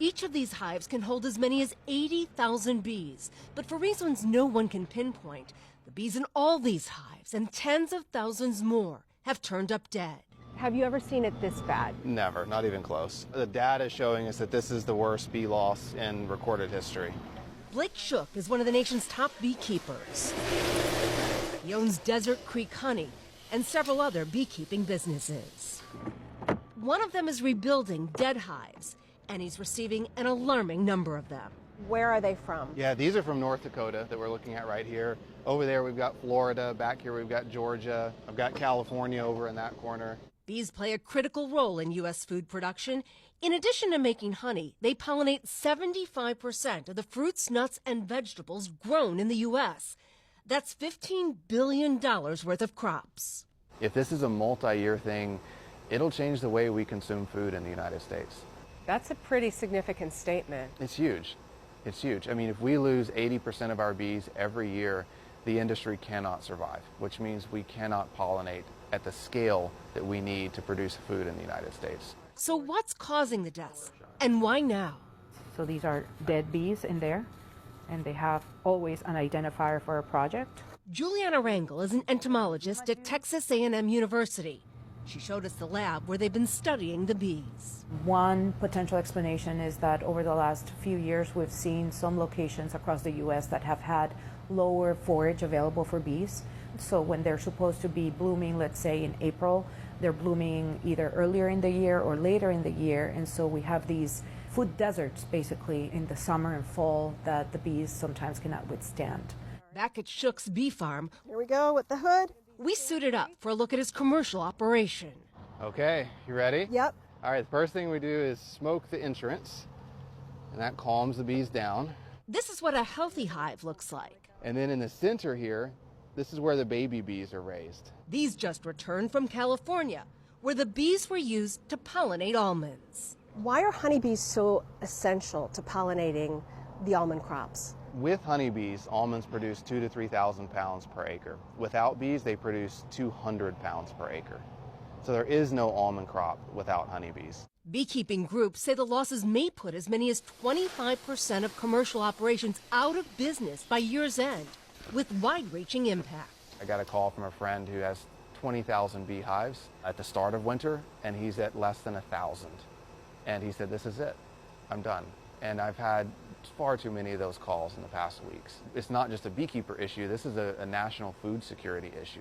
Each of these hives can hold as many as 80,000 bees, but for reasons no one can pinpoint, the bees in all these hives and tens of thousands more have turned up dead. Have you ever seen it this bad? Never, not even close. The data is showing us that this is the worst bee loss in recorded history. Blake Shook is one of the nation's top beekeepers. He owns Desert Creek Honey and several other beekeeping businesses. One of them is rebuilding dead hives, and he's receiving an alarming number of them. Where are they from? Yeah, these are from North Dakota that we're looking at right here. Over there we've got Florida, back here we've got Georgia, I've got California over in that corner. Bees play a critical role in U.S. food production. In addition to making honey, they pollinate 75% of the fruits, nuts, and vegetables grown in the U.S. That's $15 billion worth of crops. If this is a multi-year thing, it'll change the way we consume food in the United States. That's a pretty significant statement. It's huge. It's huge. I mean, if we lose 80% of our bees every year, the industry cannot survive, which means we cannot pollinate at the scale that we need to produce food in the United States. So what's causing the deaths, and why now? So these are dead bees in there, and they have always an identifier for a project. Juliana Rangel is an entomologist at Texas A&M University. She showed us the lab where they've been studying the bees. One potential explanation is that over the last few years, we've seen some locations across the U.S. that have had lower forage available for bees. So when they're supposed to be blooming, let's say in April, they're blooming either earlier in the year or later in the year. And so we have these food deserts basically in the summer and fall that the bees sometimes cannot withstand. Back at Shook's bee farm, Here we go with the hood. we suited up for a look at his commercial operation. Okay, you ready? Yep. All right, the first thing we do is smoke the entrance, and that calms the bees down. This is what a healthy hive looks like. And then in the center here, this is where the baby bees are raised. These just returned from California, where the bees were used to pollinate almonds. Why are honeybees so essential to pollinating the almond crops? With honeybees, almonds produce 2,000 to 3,000 pounds per acre. Without bees, they produce 200 pounds per acre. So there is no almond crop without honeybees. Beekeeping groups say the losses may put as many as 25% of commercial operations out of business by year's end, with wide-reaching impact. I got a call from a friend who has 20,000 beehives at the start of winter, and he's at less than 1,000. And he said, this is it, I'm done. And I've had far too many of those calls in the past weeks. It's not just a beekeeper issue, this is a national food security issue.